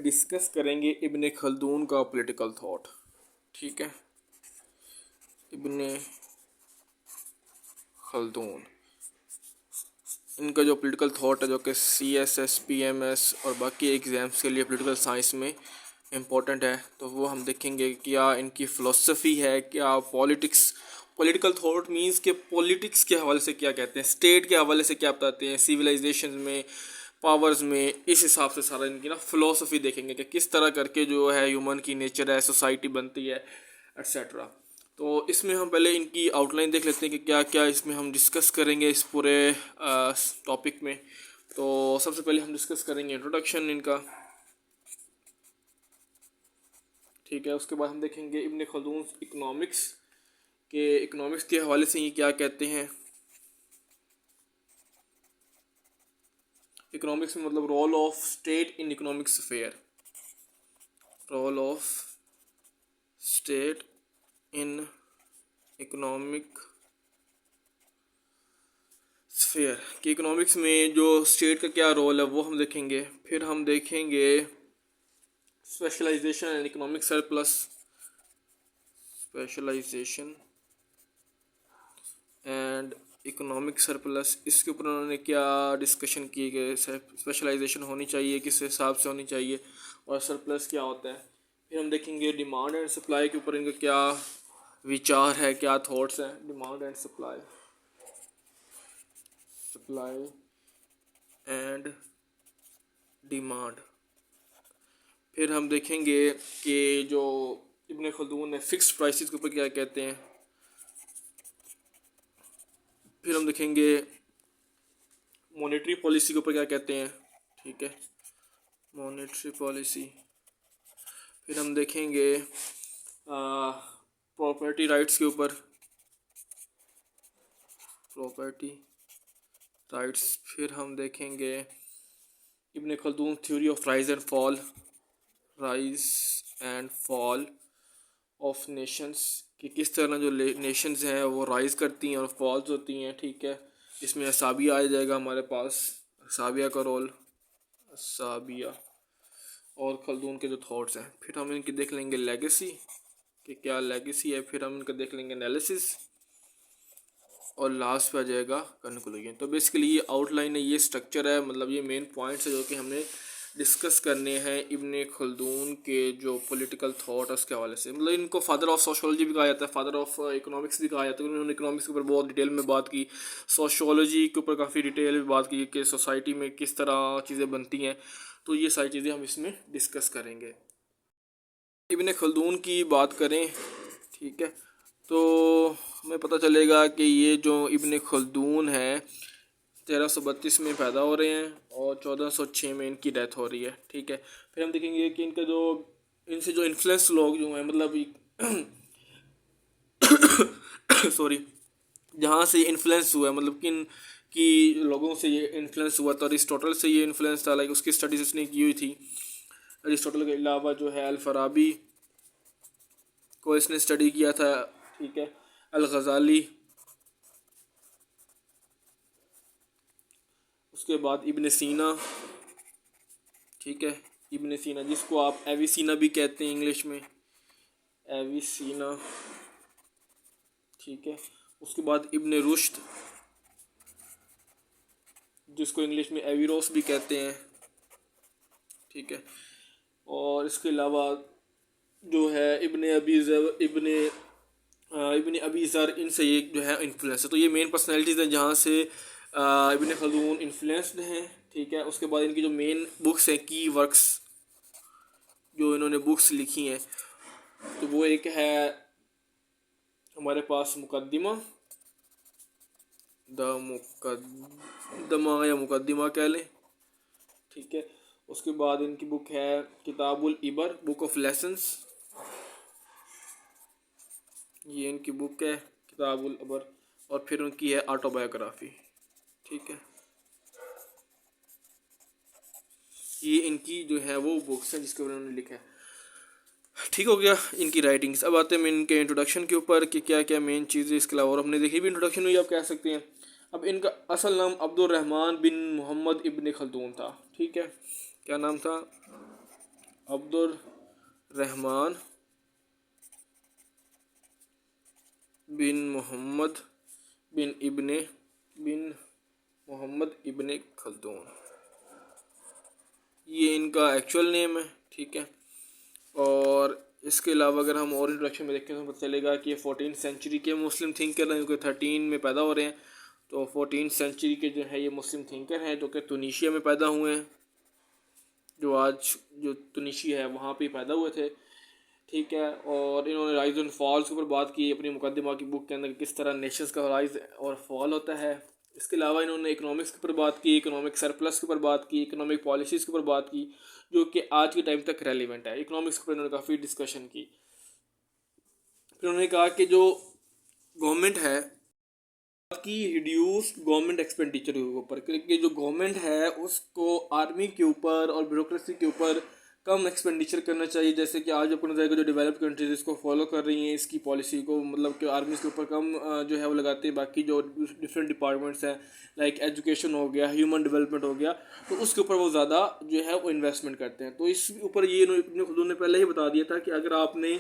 इसमें डिस्कस करेंगे इब्ने खल्दून का पॉलिटिकल थॉट। ठीक है, इब्ने खल्दून इनका जो पॉलिटिकल थॉट है जो कि CSS PMS और बाकी एग्ज़ाम्स के लिए पॉलिटिकल साइंस में इम्पोर्टेंट है, तो वो हम देखेंगे क्या इनकी फ़िलोसफी है, क्या पॉलिटिकल थॉट मींस कि पॉलिटिक्स के हवाले से क्या कहते हैं, स्टेट के हवाले से क्या बताते हैं, सिविलाइजेशन में, पावर्स में, इस हिसाब से सारा इनकी ना फ़िलोसफी देखेंगे कि किस तरह करके जो है ह्यूमन की नेचर है, सोसाइटी बनती है, एट्सेट्रा। तो इसमें हम पहले इनकी आउटलाइन देख लेते हैं कि क्या क्या इसमें हम डिस्कस करेंगे इस पूरे टॉपिक में। तो सबसे पहले हम डिस्कस करेंगे इंट्रोडक्शन इनका। ठीक है, उसके बाद हम देखेंगे इब्ने खल्दून इकोनॉमिक्स के हवाले से ये क्या कहते हैं। इकोनॉमिक्स में मतलब role of state in economic sphere, role of state in economic sphere कि इकोनॉमिक्स में जो स्टेट का क्या रोल है वो हम देखेंगे। फिर हम देखेंगे specialisation and economic surplus, specialisation and economic surplus, इसके ऊपर उन्होंने क्या डिस्कशन की गई, स्पेशलाइजेशन होनी चाहिए, किस हिसाब से होनी चाहिए, और सरप्लस क्या होता है। फिर हम देखेंगे डिमांड एंड सप्लाई के ऊपर इनका क्या विचार है, क्या थॉट्स हैं, demand and supply and demand. फिर हम देखेंगे कि जो इब्ने खल्दून है फिक्स्ड प्राइसेस के ऊपर क्या कहते हैं। फिर हम देखेंगे मॉनेटरी पॉलिसी के ऊपर क्या कहते हैं। ठीक है, मॉनेटरी पॉलिसी। फिर हम देखेंगे प्रॉपर्टी राइट्स के ऊपर, प्रॉपर्टी राइट्स। फिर हम देखेंगे Ibn Khaldun theory of rise and fall of nations कि किस तरह जो नेशंस हैं वो राइज करती हैं और फॉल्स होती हैं। ठीक है, इसमें असाबिया आ जाएगा हमारे पास, असाबिया का रोल, असाबिया और खल्दून के जो थॉट्स हैं। फिर हम इनकी देख लेंगे लेगेसी कि क्या लेगेसी है। फिर हम इनका देख लेंगे एनालिसिस और लास्ट पे आ जाएगा कंक्लूजन। तो बेसिकली ये आउटलाइन है, ये स्ट्रक्चर है, मतलब ये मेन पॉइंट्स है जो कि हमने डिस्कस करने हैं इब्ने खल्दून के जो पॉलिटिकल थॉट है उसके हवाले से। मतलब इनको फादर ऑफ सोशोलॉजी भी कहा जाता है, फादर ऑफ इकोनॉमिक्स भी कहा जाता है। उन्होंने इकोनॉमिक्स के ऊपर बहुत डिटेल में बात की, सोशोलॉजी के ऊपर काफ़ी डिटेल में बात की कि सोसाइटी में किस तरह चीज़ें बनती हैं। तो ये सारी चीज़ें हम इसमें डिस्कस करेंगे। इब्ने खल्दून की बात करें, ठीक है, तो हमें पता चलेगा कि ये जो इब्ने खल्दून है 1332 में पैदा हो रहे हैं और 1406 में इनकी डेथ हो रही है। ठीक है, फिर हम देखेंगे कि इनसे जो इन्फ्लुएंस लोग जो हैं, मतलब सॉरी, जहाँ से ये इन्फ्लुएंस हुआ है, मतलब किन की लोगों से ये इन्फ्लुएंस हुआ था। अरिस्टोटल से ये इन्फ्लुएंस था, लाइक उसकी स्टडीज इसने की हुई थी। अरिस्टोटल के अलावा जो है अल फराबी को इसने स्टडी किया था। ठीक है, अल गज़ाली, उसके बाद इब्ने सीना। ठीक है, इब्ने सीना जिसको आप एविसीना भी कहते हैं इंग्लिश में, एविसीना। ठीक है, उसके बाद इब्ने रुश्द जिसको इंग्लिश में एविरोस भी कहते हैं। ठीक है, और इसके अलावा जो है इब्ने अबी ज़र, इनसे ये जो है इन्फ्लुएंस है। तो ये मेन पर्सनैलिटीज़ हैं जहाँ से इब्ने खल्दून इन्फ्लुएंस्ड हैं। ठीक है, उसके बाद इनकी जो मेन बुक्स हैं, की वर्क्स जो इन्होंने बुक्स लिखी हैं, तो वो एक है हमारे पास मुकद्दिमा, द मुकद्दमा या मुकद्दिमा कह लें। ठीक है, उसके बाद इनकी बुक है किताबुल इबर, बुक ऑफ लेसन्स, ये इनकी बुक है किताबुल इबर। और फिर उनकी है ऑटोबायोग्राफी। ठीक है, ये इनकी जो है वो बुक्स हैं जिसके ऊपर उन्होंने लिखा है। ठीक हो गया इनकी राइटिंग्स। अब आते हैं इनके इंट्रोडक्शन के ऊपर कि क्या क्या मेन चीज़ें इसके अलावा, और हमने देखी भी इंट्रोडक्शन में, आप कह सकते हैं। अब इनका असल नाम अब्दुर्रहमान बिन मोहम्मद इब्ने खल्दून था। ठीक है, क्या नाम था? अब्दुल रहमान बिन मोहम्मद बिन मोहम्मद इब्ने खल्दून, ये इनका एक्चुअल नेम है, ठीक है। और इसके अलावा अगर हम और इंट्रोडक्शन में देखें तो पता चलेगा कि ये 14th सेंचुरी के मुस्लिम थिंकर हैं, जो कि 13 में पैदा हो रहे हैं। तो 14th सेंचुरी के जो है ये मुस्लिम थिंकर हैं जो कि तुनीशिया में पैदा हुए हैं, जो आज जो तुनीशिया है वहाँ पे पैदा हुए थे, ठीक है। और इन्होंने राइज एंड फॉल्स के ऊपर बात की अपनी मुकदमा की बुक के अंदर, किस तरह नेशंस का राइज और फॉल होता है। इसके अलावा इन्होंने इकोनॉमिक्स के ऊपर बात की, इकोनॉमिक सरप्लस के ऊपर बात की, इकोनॉमिक पॉलिसीज़ के ऊपर बात की, जो कि आज के टाइम तक रेलिवेंट है। इकोनॉमिक्स के ऊपर इन्होंने काफ़ी डिस्कशन की। फिर उन्होंने कहा कि जो गवर्नमेंट है की रिड्यूस गवर्नमेंट एक्सपेंडिचर के ऊपर, क्योंकि जो गवर्नमेंट है उसको आर्मी के ऊपर और ब्यूरोक्रेसी के ऊपर कम एक्सपेंडिचर करना चाहिए। जैसे कि आज अपना जाएगा जो डेवलप कंट्रीज इसको फॉलो कर रही हैं, इसकी पॉलिसी को, मतलब कि आर्मी के ऊपर कम जो है वो लगाते हैं। बाकी जो डिफरेंट डिपार्टमेंट्स हैं लाइक एजुकेशन हो गया, ह्यूमन डेवलपमेंट हो गया, तो उसके ऊपर वो ज़्यादा जो है वो इन्वेस्टमेंट करते हैं। तो इस ऊपर ये उन्होंने पहले ही बता दिया था कि अगर आपने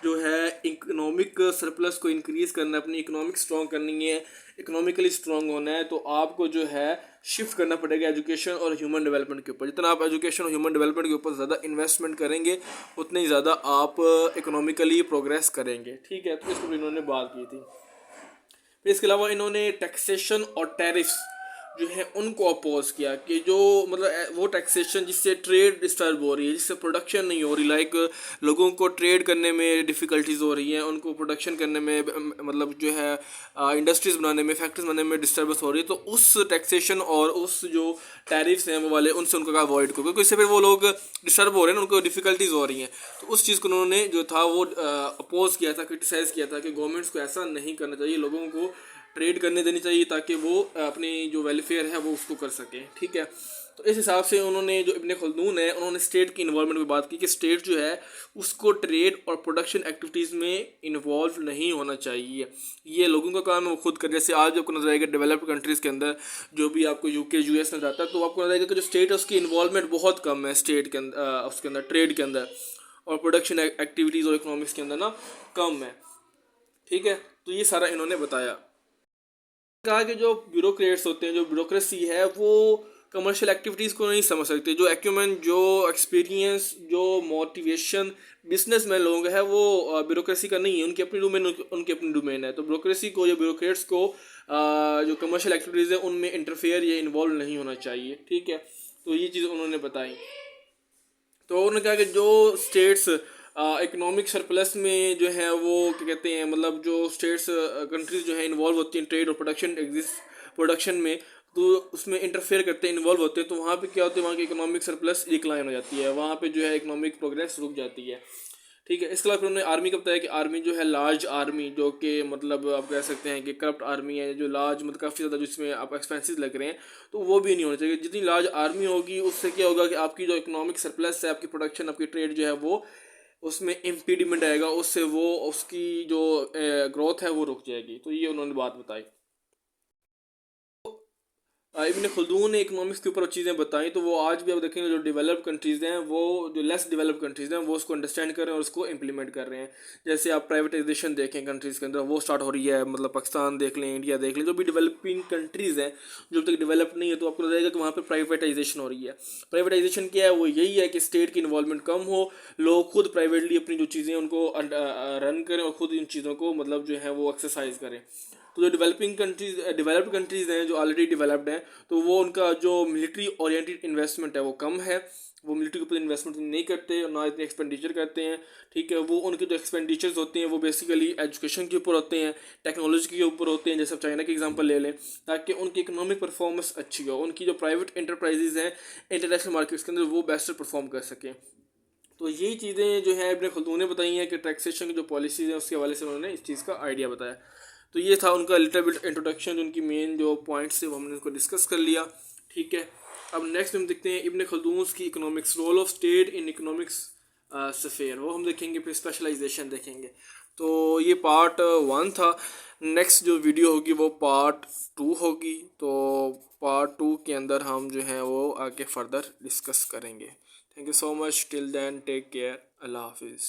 जो है इकोनॉमिक सरप्लस को इंक्रीज़ करना है, अपनी इकोनॉमिक स्ट्रॉन्ग करनी है, इकोनॉमिकली स्ट्रॉन्ग होना है, तो आपको जो है शिफ्ट करना पड़ेगा एजुकेशन और ह्यूमन डेवलपमेंट के ऊपर। जितना आप एजुकेशन और ह्यूमन डेवलपमेंट के ऊपर ज़्यादा इन्वेस्टमेंट करेंगे उतनी ही ज़्यादा आप इकोनॉमिकली प्रोग्रेस करेंगे, ठीक है। तो इस पर इन्होंने बात की थी। फिर इसके अलावा इन्होंने टैक्सेशन और टैरिफ्स जो है उनको अपोज किया कि जो मतलब वो टैक्सेशन जिससे ट्रेड डिस्टर्ब हो रही है, जिससे प्रोडक्शन नहीं हो रही, लाइक लोगों को ट्रेड करने में डिफ़िकल्टीज़ हो रही हैं, उनको प्रोडक्शन करने में मतलब जो है इंडस्ट्रीज़ बनाने में, फैक्ट्रीज बनाने में डिस्टर्बेंस हो रही है। तो उस टैक्सेशन और उस जो टैरिफ्स हैं वो वाले उनसे उनको अवॉइड करो, क्योंकि इससे फिर वो लोग डिस्टर्ब हो रहे हैं, उनको डिफ़िकल्टीज़ हो रही हैं। तो उस चीज़ को उन्होंने जो था वो अपोज किया था, क्रिटिसाइज़ किया था कि गवर्नमेंट्स को ऐसा नहीं करना चाहिए, लोगों को ट्रेड करने देनी चाहिए ताकि वो अपनी जो वेलफेयर है वो उसको कर सके, ठीक है। तो इस हिसाब से उन्होंने जो इब्ने खल्दून है उन्होंने स्टेट की इन्वॉल्वमेंट की बात की कि स्टेट जो है उसको ट्रेड और प्रोडक्शन एक्टिविटीज़ में इन्वॉल्व नहीं होना चाहिए, ये लोगों का काम है वो खुद कर। जैसे आज आपको नजर आएगा डेवलप्ड कंट्रीज़ के अंदर जो भी आपको यूके यूएस में जाता है तो आपको नजर आएगा कि जो स्टेट है उसकी इन्वॉल्वमेंट बहुत कम है स्टेट के अंदर, उसके अंदर ट्रेड के अंदर और प्रोडक्शन एक्टिविटीज़ और इकोनॉमिक्स के अंदर ना कम है, ठीक है। तो ये सारा इन्होंने बताया। कहा कि जो ब्यूरोक्रेट्स होते हैं, जो ब्यूरोक्रेसी है वो कमर्शियल एक्टिविटीज़ को नहीं समझ सकते। जो एक्यूमेंट, जो एक्सपीरियंस, जो मोटिवेशन बिजनेसमैन लोगों का है वो ब्यूरोक्रेसी का नहीं है, उनकी अपनी डोमेन, उनकी अपनी डोमेन है। तो ब्यूरोक्रेसी को या ब्यूरोक्रेट्स को जो कमर्शियल एक्टिविटीज़ है उनमें इंटरफेयर या इन्वॉल्व नहीं होना चाहिए, ठीक है। तो ये चीज़ उन्होंने बताई। तो उन्होंने कहा कि जो स्टेट्स इकोनॉमिक सरप्लस में जो है वो क्या कहते हैं, मतलब जो स्टेट्स कंट्रीज जो है इन्वॉल्व होती हैं ट्रेड और प्रोडक्शन में, तो उसमें इंटरफेयर करते हैं, इन्वॉल्व होते हैं, तो वहाँ पे क्या होता है, वहाँ की इकोनॉमिक सरप्लस डिक्लाइन हो जाती है, वहाँ पे जो है इकोनॉमिक प्रोग्रेस रुक जाती है, ठीक है। इसके अलावा फिर उन्होंने आर्मी का बताया कि आर्मी जो है लार्ज आर्मी, जो कि मतलब आप कह सकते हैं कि करप्ट आर्मी है, जो लार्ज मतलब काफ़ी ज़्यादा जिसमें आप एक्सपेंसेस लग रहे हैं, तो वो भी नहीं होना चाहिए। जितनी लार्ज आर्मी होगी उससे क्या होगा कि आपकी जो इकोनॉमिक सरप्लस है, आपकी प्रोडक्शन, आपकी ट्रेड जो है वो उसमें इम्पीडिमेंट आएगा, उससे वो उसकी जो ग्रोथ है वो रुक जाएगी। तो ये उन्होंने बात बताई। इब्ने खल्दून ने इकोनॉमिक्स के ऊपर चीज़ें बताई, तो वो आज भी आप देखेंगे जो डेवलप कंट्रीज़ हैं वो जो लेस डेवलप कंट्रीज़ हैं वो उसको अंडरस्टैंड कर रहे हैं और उसको इम्प्लीमेंट कर रहे हैं। जैसे आप प्राइवेटाइजेशन देखें कंट्रीज़ के अंदर वो स्टार्ट हो रही है, मतलब पाकिस्तान देख लें, इंडिया देख लें, जो भी डेवलपिंग कंट्रीज़ हैं जो तक डेवलप नहीं है, तो आपको लगेगा कि वहाँ पर प्राइवेटाइजेशन हो रही है। प्राइवेटाइजेशन क्या है, वो यही है कि स्टेट की इन्वॉल्वमेंट कम हो, लोग खुद प्राइवेटली अपनी जो चीज़ें उनको रन करें और खुद इन चीज़ों को मतलब जो है वो एक्सरसाइज करें। तो जो डेवलप्ड कंट्रीज़ हैं जो ऑलरेडी डेवलप्ड हैं, तो वो उनका जो मिलिट्री ओरिएंटेड इन्वेस्टमेंट है वो कम है, वो मिलिट्री के ऊपर इन्वेस्टमेंट नहीं करते और ना इतने एक्सपेंडिचर करते हैं, ठीक है। वो उनके जो एक्सपेंडिचर्स होते हैं वो बेसिकली एजुकेशन के ऊपर होते हैं, टेक्नोलॉजी के ऊपर होते हैं, जैसे चाइना के एग्जांपल ले लें, ताकि उनकी इकोनॉमिक परफॉर्मेंस अच्छी हो, उनकी जो प्राइवेट इंटरप्राइजेज हैं इंटरनेशनल मार्केट्स के अंदर वो बेस्ट परफॉर्म कर सकें। तो यही चीज़ें जो है इब्ने खल्दून ने बताई हैं कि टैक्सेशन की जो पॉलिसीज़ हैं उसके हवाले से उन्होंने इस चीज़ का आइडिया बताया। तो ये था उनका लिटिल बिट इंट्रोडक्शन, जो उनकी मेन जो पॉइंट्स थे वो हमने उसको डिस्कस कर लिया, ठीक है। अब नेक्स्ट हम देखते हैं इब्ने खल्दून की economics, role of state in economics sphere, वो हम देखेंगे, फिर स्पेशलाइजेशन देखेंगे। तो ये पार्ट 1 था। नेक्स्ट जो वीडियो होगी वो पार्ट 2 होगी, तो पार्ट 2 के अंदर हम जो है वो आगे फर्दर डिस्कस करेंगे। Thank you so much, till then take care, अल्लाह हाफिज़।